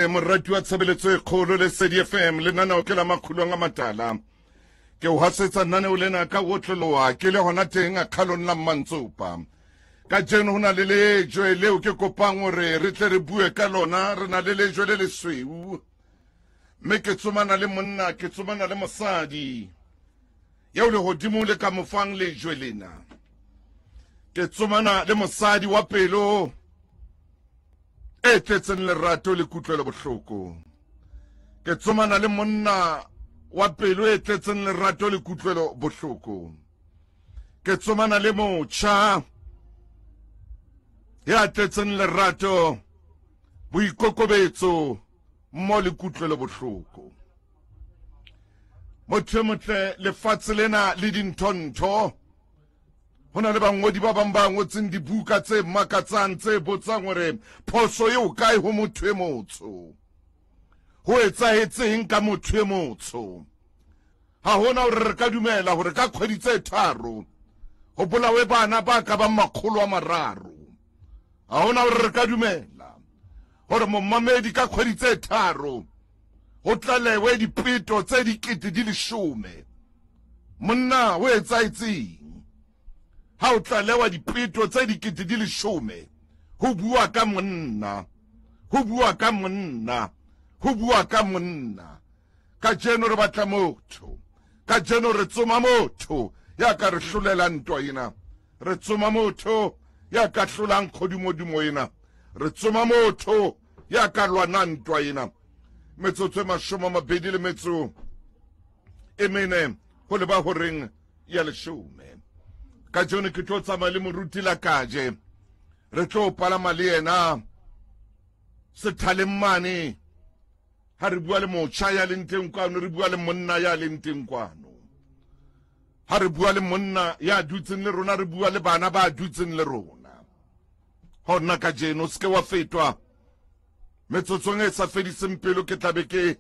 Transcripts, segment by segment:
Morati wa tshebeletso e kgolo le SADFM le nanao ke la makgulong a matala ke o hasetsa nanao lena ka otloloa ke le hona teng a kgalong la Mantsopa ka jeno hona le lejwe leo ke kopang hore re tle re bue ka lona re na le lejwe le lesweu mme ke tsomana le monna ke tsomana le mosadi yeo le hodimo le ka mofang lejwe lena ke tsomana le mosadi wa pelo e tletseng lerato le kutlwelo bohloko ke tsomana le monna wa pelo e tletseng lerato le kutlwelo bohloko ke tsomana le motjha ya tletseng lerato boikokobetso mo le kutlwelo bohloko motho motle lefatshe lena le dinthonto hona le bangodi ba bang ba ngotseng dibuka tse makatsang tse botsang hore phoso eo kae ho motho e motsho ho etsahetseng ka motho e motsho ha hona hore re ka dumela hore ka kgwedi tse tharo ho bolawe bana ba ka ba 300 ha hona hore re ka dumela hore momamedi ka kgwedi tse tharo ho tlalewe dipeto tse 10,000 monna ho etsahetseng ha o tlalewa dipeto tse 10,000 ho bua ka monna ho bua ka monna ho bua ka monna ka jeno re batla motho ka jeno re tsoma motho ya ka re hlolela ntwa ena re tsoma motho ya ka hlolang kgodimodumo ena re tsoma motho ya ka lwana ntwa ena metsotso e 20 le metso e mene ho le ba horeng ya leshome ka jone ke tlo tsamaya le moruti la kaje re tlo palama le yena sethaleng mane ha re bua le motjha ya leng teng kwano re bua le monna ya leng teng kwano ha re bua le monna ya dutseng le rona re bua le bana ba dutseng le rona hona ka jeno se ke wa fetwa metsotsong e sa fediseng pelo ke tlabe ke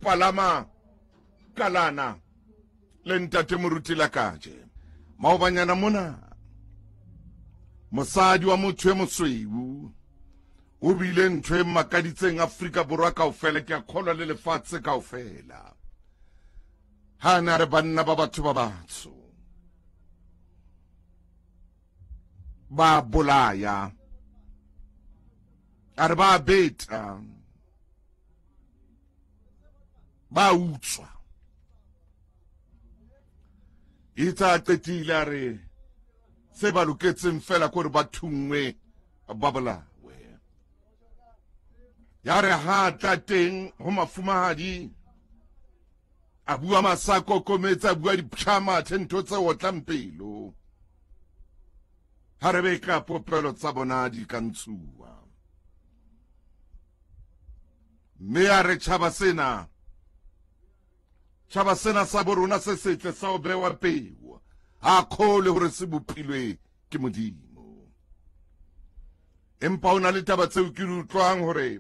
palama kalana le ntate moruti la kaje maobanyana mona mosadi wa motho e mosweu o bile ntho e makaditseng Afrika Borwa kaofela ke a kgolwa le lefatshe kaofela ha na re banna ba batho ba batsho ba bolaya a re ba beta ba utswa itsa qetile a re se ba loketseng fela gore ba thungwe ba bolawe ya re ha tlateng ho mafumahadi a bua masako kometsa a bua dipshama ntho tse otlang pelo ha re be ka popelo tsa bona di ka ntsuwa mme a re tjhaba sena sa borona se setle sa o bewa peo a khole hore se bopilwe ke modimo empa ona le taba tseo ke utlwang hore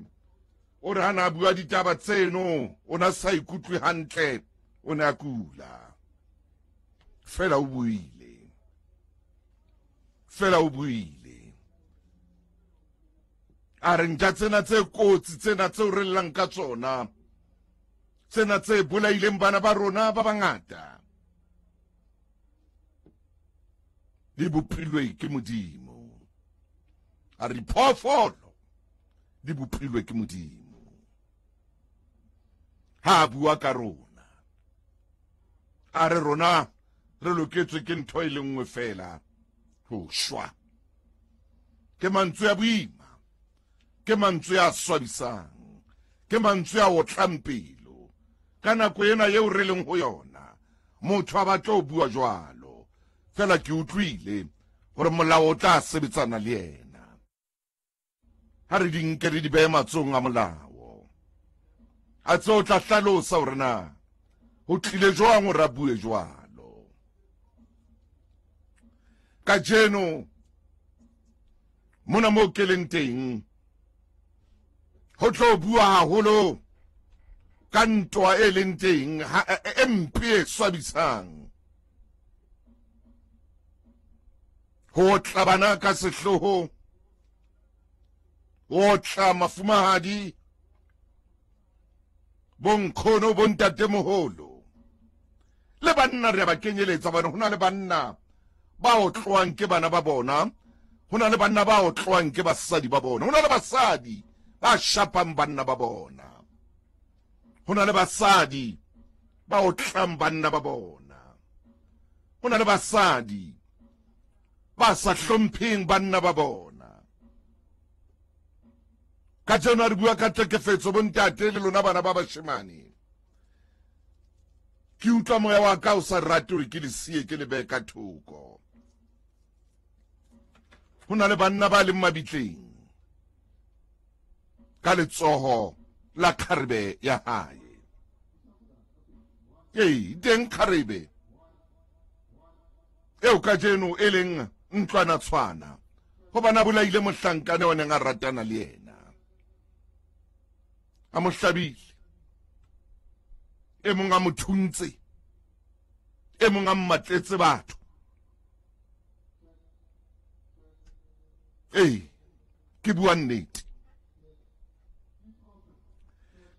o re hana bua ditaba tseno ona sa ikutlwe hantle ona kula fela o buile a re nja tsena tse kotsi tsena tse o re llang ka tsona tsena tse bolaileng bana ba rona ba bangata di bopilwe ke modimo a re phofolo di bopilwe ke modimo ha bua ka rona a re rona re loketswe ke ntho e le nngwe fela ho shwa ke mantswe ya boima ke mantswe ya swabisang ke mantswe ya otlampelo ka nako ena yeo re leng ho yona motho a batla ho bua jwalo fela ke utlwile hore molao o tla sebetsana le yena ha re di nke re di behe matsong a molao a tse o tla hlalosa hore na ho tlile jwang hore a bue jwalo ka jeno mona mo ke leng teng ho tlo bua haholo ka ntwa e leng teng e mpe e swabisang ho tla bana ka sehloho ho tla mafumahadi bonkgono bontatemoholo le banna re ba kenyeletsa bana hona le banna ba o tloang ke bana ba bona hona le banna ba o tloang ke basadi ba bona hona le basadi ba shapang banna ba bona hona le basadi ba o tlang banna ba bona hona le basadi ba sa hlompheng banna ba bona ka tsena re bua ka tlhekefetso bontate le lona bana ba bashemane ke utlwa moya wa ka o sa rate hore ke le sie ke le be ka thoko hona le banna ba le mabitleng ka letsoho la kharebe ya hae teng kharebe eo ka jeno e leng ntlwana tshwana go bana bolaile mohlankane o neng a ratana le yena a mo hlabile e mong a mo thuntse e mong a mmatletse batho ke bua nnete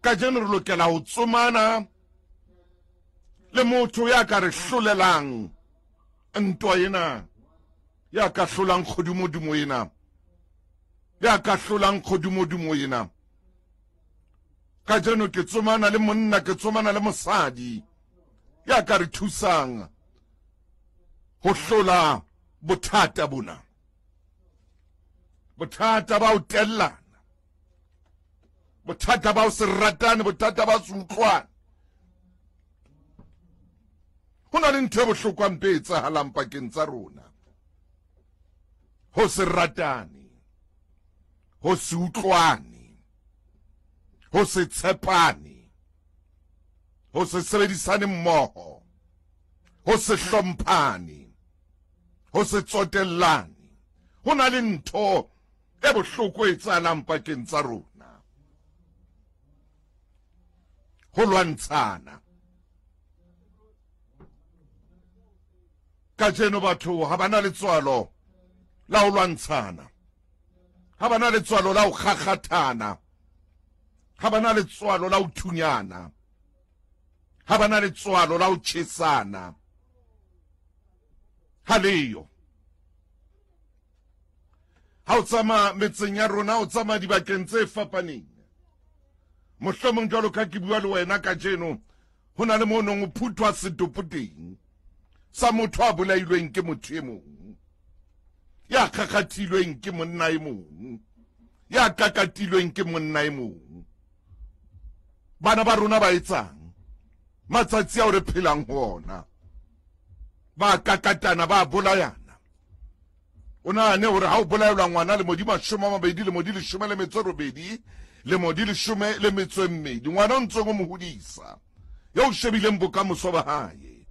ka jeno re lokela ho tsomana le motho ya ka re hlolelang ntwa ena ya ka hlolang kgodumodumo ena ya ka hlolang kgodumodumo ena ka jeno ke tsomana le monna ke tsomana le mosadi ya ka re thusang ho hlola bothata bona bothata ba o tellana bothata ba o se ratane bothata ba se utlwane ho na le ntho e bohlokwang pe etsahalang pakeng tsa rona ho se ratane ho se utlwane ho se tshepane ho se sebedisane mmoho ho se hlomphane ho se tsotellane ho na le ntho e bohloko e etsahalang pakeng tsa rona ho lwantshana ka jeno batho ha bana letswalo la ho lwantshana ha bana letswalo la ho kgakgathana ha bana letswalo la ho thunyana ha bana letswalo la ho tjhesana ha leyo ha o tsama metseng ya rona o tsama dibakeng tse fapaneng mohlomong jwalo ka ke bua le wena ka jeno ho na le monong o phuthwa setopo teng sa motho a bolailweng ke motho e mong ya kgakgathilweng ke monna e mong ya kakatilweng ke monna e mong bana ba rona ba etsang matsatsi a o re phelang ho ona ba kakatana ba bolayana o nahane hore ha o bolaelwa ngwana le modi 20 le modi 18 le modi 12 ngwana o ntseng o mo hodisa yo o shebileng bokamoso ba hae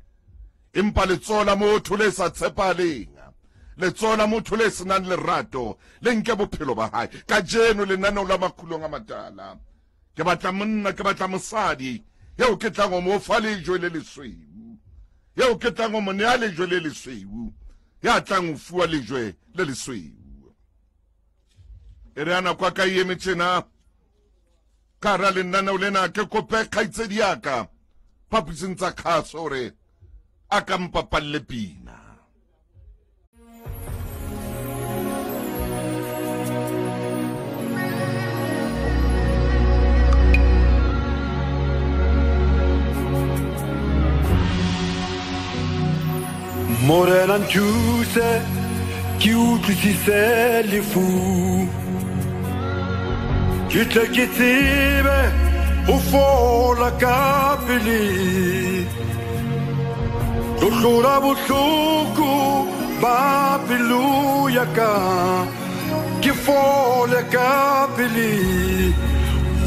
empa letsoho la motho le sa tshepaleng letsoho la motho le senang lerato le nke bophelo ba hae ka jeno lenaneo la makulong a matala ke batla monna ke batla mosadi yeo ke tlang o mo fa lejwe le lesweu yeo ke tlang o mo nea lejwe le lesweu ya tlang o fuwa lejwe le lesweu e re ana kwa ka eme tjena ka ra lenaneo lena ke kope kgaitsedi yaka phaposing tsa kgaso hore a ka mpapalle pina Morena nthuse ke utlwisise lefu ke tle ke tsebe ho fola ka pele ho hlola bohloko ba pelo ya ka ke fole ka pele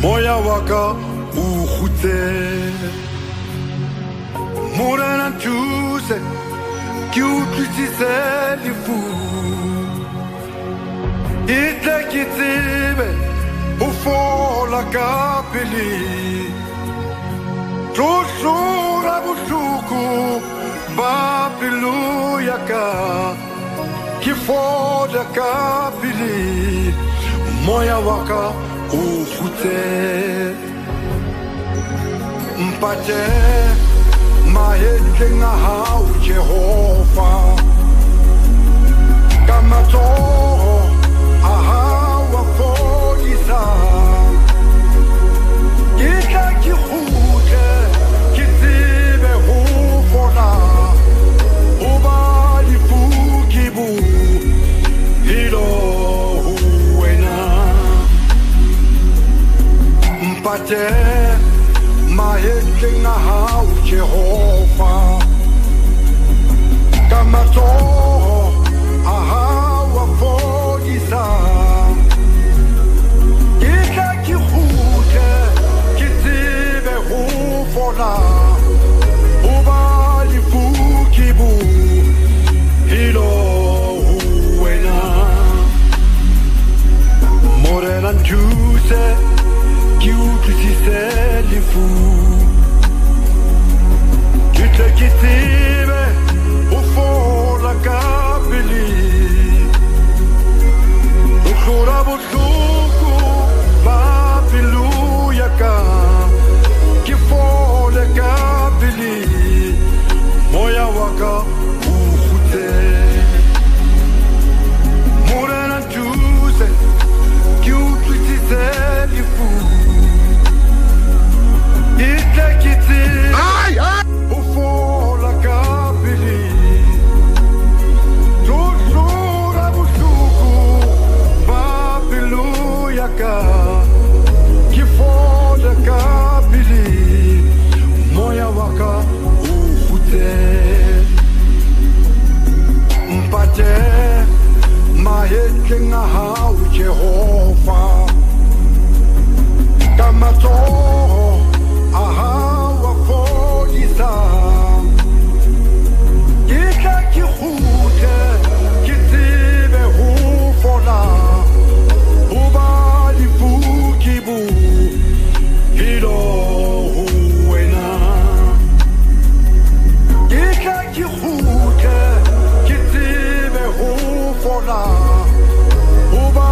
moya wa ka o khutse Morena nthuse que utlwisise lefu e tle ke tsebe ho fola ka pele tlohlola bohloko ba pelo ya ka ke fola ka pele moya wa ka o khutse mpate mahetleng a hao Jehova ka matsoho a hao a fodisa ke tla ke kgutle ke tsebe ho fola ho ba lefu ke bo hilo ho wena mpate mahetleng a hao Jehova ka matsoho a hao a fodisa ke tla ke kgutle ke tsebe ho fola ho ba lefu ke bo hilo ho wena morena nthuse ke utlwisise lefu ke tle ke tsebe ho fola ka pele ho hlora bohloko ba pelo ya ka ke fole ka pele moya wa ka o kgutse morena nthuse ke utlwisise lefu ke tle ke tsebe ho fola ka pele ho hlora bohloko ba pelo ya ka ke fole ka pele moya wa ka o kgutse mpate mahetleng a hao Jehova ka matsoho a hao a fodisa ke tla ke kgutle ke tsebe ho fola ho ba lefu ke bo hilo ho wena ke tla ke kgutle ke tsebe ho fola ho ba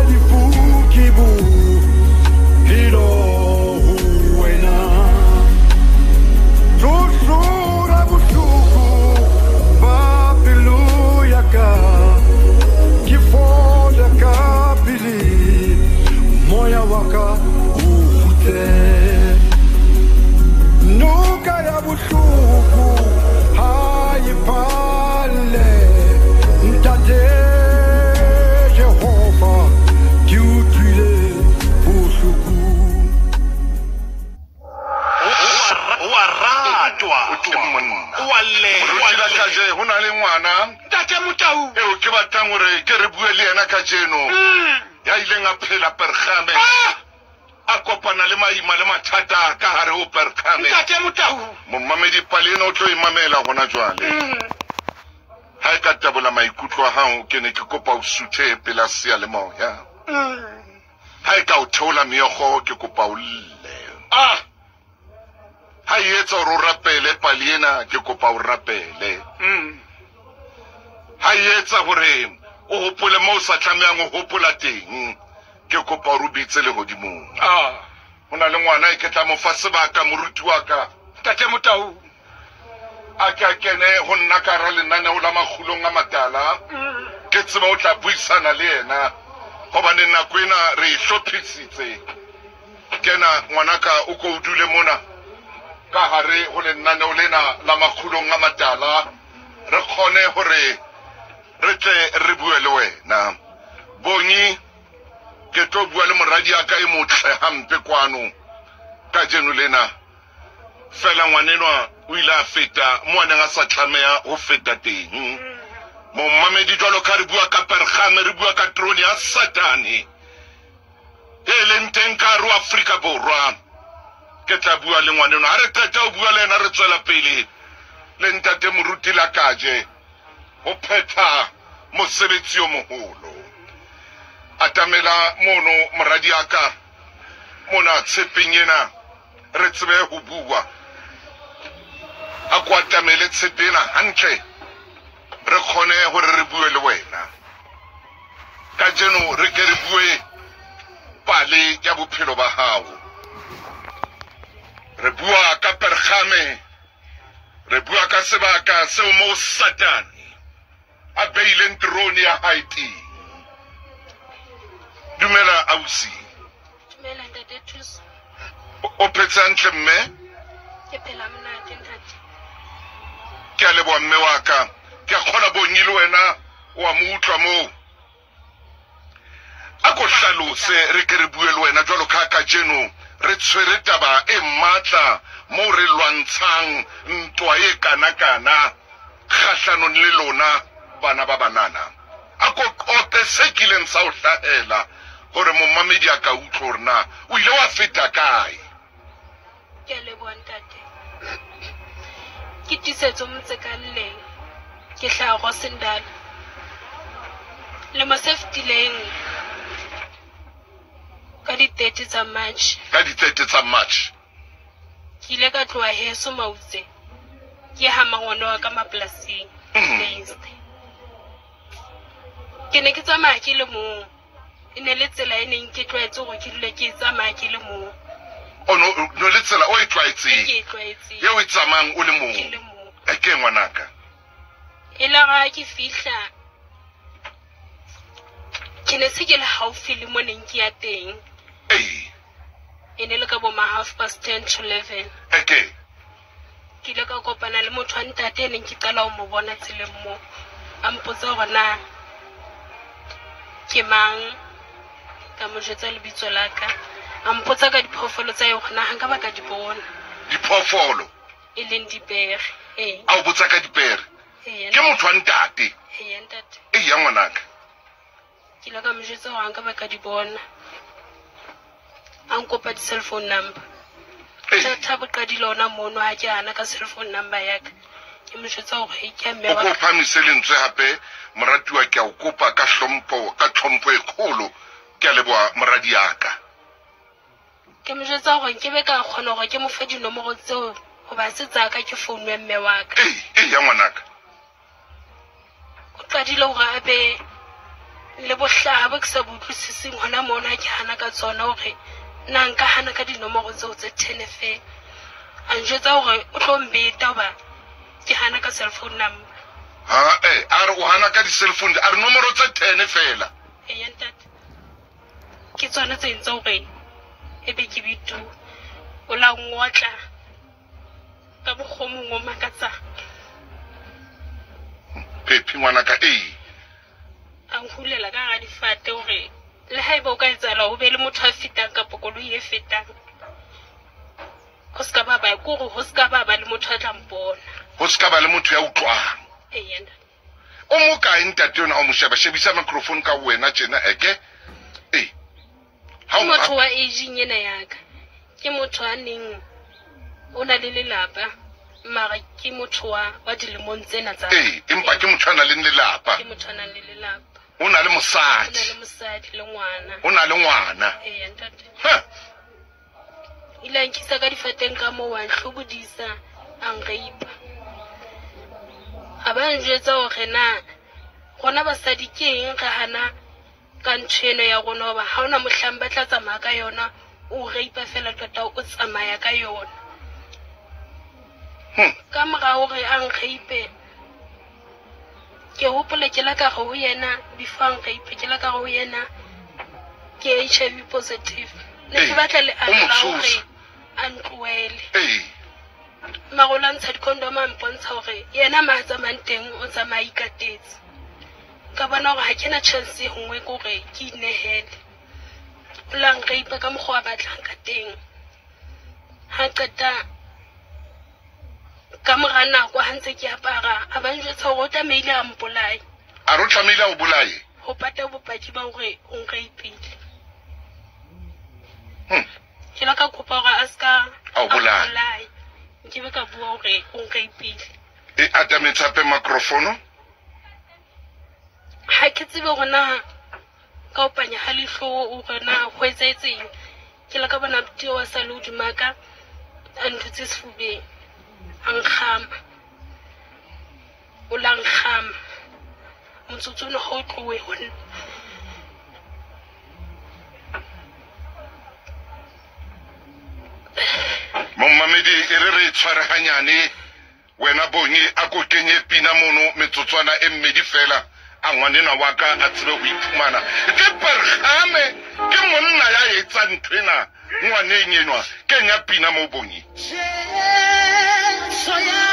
lefu ke bo hilo ho wena ho hlora bohloko ba pelo ya ka ke fole ka pele moya wa ka o kgutse noka ya bohloko ha e phale ntate Jehova ke utlwile bohloko Rutila kaje hona le ngwana Ntate Motau eo ke batlang hore ke re bue le yena ka jeno ya ileng a phela Bergame a kopana le maima le mathata ka hare ho Bergame Ntate Motau mommamedi palena o tlo imamela gona jwale ha e ka tabola maikutlo a hao ke ne ke kopa o suthe pela seyalemoya ha e ka o theola meokgo ke kopa o lle ha e etsa hore o rapele palena ke kopa o rapele ha e etsa hore o hopole moo o sa tlamehang o hopola teng ke kopa o rubitse lehodimong ho na le ngwana e ke tla mo fa sebaka moruti wa ka Ntate Motau a ke a kene ho nna ka hara lenaneo la makgulong a matala ke tseba o tla buisana le yena hobane nako ena re e hlophisitse kena ngwanaka o ko o dule mona ka hare ho lenaneo lena la makgulong a matala re kgone hore re tle re bue le wena bonyi ke tlo bua le moradi ya ka e motle hampe kwano ka jeno lena fela ngwanenwa o ile a feta mo a neng a sa tlameha ho feta teng mommamedi jwalo ka re bua ka Bergame re bua ka trone ya satane e leng teng ka hare ho Afrika Borwa ke tla bua le ngwanenwa ha re qeta ho bua le yena re tswela pele le ntate moruti la kaje ho phetha mosebetsi o moholo atamela mono moradi ya ka mona tshepeng ena re tsebe ho bua a kwatamele tshepena hantle re kgone hore re bue le wena ka jeno re ke re bue pale ya bophelo ba hao re bua me re bua ka sebaka seo mo Satane a beileng trone ya Haiti. Dumela ausi. Dumela ntate Thuso. O phetse ntle mme? Ke phela monate ntate. Ke a leboha mme wa ka. Ke a kgona bonyile wena wa mo utlwa mo. A ko hlalose re ke re bue le wena jwalo ka jeno re tshwere taba e matla mo re lwantshang ntwa e kana kgahlanong le lona bana ba banana. A ko ope se kileng sa o hlahela gore momamedi a ka utlwa hore na o ile wa feta kae. Ke a leboha ntate. Ke tisetso Motsekalleng. Ke hlaha Rosendal. Le mo seftileng ka di 30 tsa March. Ka di 30 tsa March. Ke ile ka tloha heso Mautse. Ke ha mangwana wa ka mapolasing. Ke ne ke tsamaya ke le mong. E ne le tsela e neng ke tlwaetse gore ke dule ke tsamaya ke le mong. O no le tsela o e tlwaetseng. Ke tlwaetse. Ye o e tsamayang o le Ke mong. le mong. E ke ngwanaka. E la ga ke fihla. Ke ne se ke le haufi le mo neng ke ya teng. Ei. E ne le ka bo ma 10:30 to 11. Ke Ke ile ka kopana le motho wa ntate neng ke qala ho mo bona tseleng mo. A mpotsa hore na ke mang, ka mo jwetsa lebitso la ka. A mpotsa ka diphoofolo tsa yona ha nka ba ka di bona. diphoofolo. E leng dipere. A o botsa ka dipere. Ke motho wa ntate. Ntate. Ei ya ngwanaka. Ke ile ka mo jwetsa hore ha nka ba ka di bona. A nkopa di cell phone number. Tha bo qadile ona mono ha ke ana ka cell phone number ya ka. Ke mo jwetsa hore ke a mme O wa ko phamise lentswe hape moratiwa ke a o kopa ka tlhompho e kgolo. Ke a leboha moradi ya ka. Ke mo jwetsa hore ke be ka kgona hore ke mo fe dinomoro tseo ho ba se tsa ka ke phone ya mme wa ka. Ei ya ngwanaka. O qadile hore a be le bohlaha bo ke sa botlisising hona mona ke hana ka tsona hore na nka hana ka dinomoro tseo tse 10 fe. A njwetsa hore o tlo mbeta hoba ke hana ka cell phone number. Ha a re o hana ka di cell phone a re nomoro tse 10 fela. Ntate. Ke tsona tse ntse hore ebe ke bitu o la ngotla ka bokgomong o makatsa. Phephi ngwanaka ei. A nhulela ka ga difate hore le haeba o ka etsala ho be le motho a fetang ka pokoloi e fetang. Ho ska ba le motho a tla mpona. Ho ska ba le motho ya utlwang. Ntate. O mo ka ntate yona o mo shebisa microphone ka wena tjena eke. Ei. Ha Ke motho wa aging ena ya ka. Ke motho a neng o na le lelapa mara ke motho wa dilemong tsena tsa. Empa ke motho ana le lelapa. Ke motho a nang le lelapa. O na le O na mosadi. le mosadi le ngwana. O na le ngwana. Ntate. Ha. Ile nkisa ka difateng ka mo wa nhlobodisa a ngreipa. A ba njwetsa hore na rona basadi ke eng ka hana ka ntsheno ya rona hoba ha ona mohlang ba tla tsamaya ka yona o reipa fela tota o tsamaya ka yona. Ka mora hore a ngreipe ke hopola ke la ka go ho yena before ngreipe ke la ka go ho yena ke HIV positive. Ne ke batla le a la hore a ntloele. Magola ntsha di-condom a mpontsha hore yena ma tsamayang teng o tsamaya ikatetse. Ka bona hore ha ke na chance e nngwe ke hore ke inehele. O la ngreipa ka mokgwa a batlang ka teng. Ha qeta ka mora nako ha ntse ke apara a ba njwetsa hore o tlamehile a mpolaye. A re o tlamehile o bolaye. Ho pata bopaki ba hore o nreipile. Ke la ka kopa hore a ska a bolaye. Ke be ka bua hore o nreipile. E atametse hape microphone. Ha ke tsebe hore na ka o panya ha lehlo o rena ho etsetseng. Ke la ka bona botio wa saludi maka a ntutse sefubeng. Ankgama. O la nkgama. Motsotso ona ho tlowe hona. Mamedi e re tshware hanyane wena Bongi a go kenye pina mono metsotswana e mmedi fela a ngwanena wa ka a tsebe go iphumana ke pergame ke monna ya etsa nthwena ngwaneng enwa ke nya pina mo Bongi soya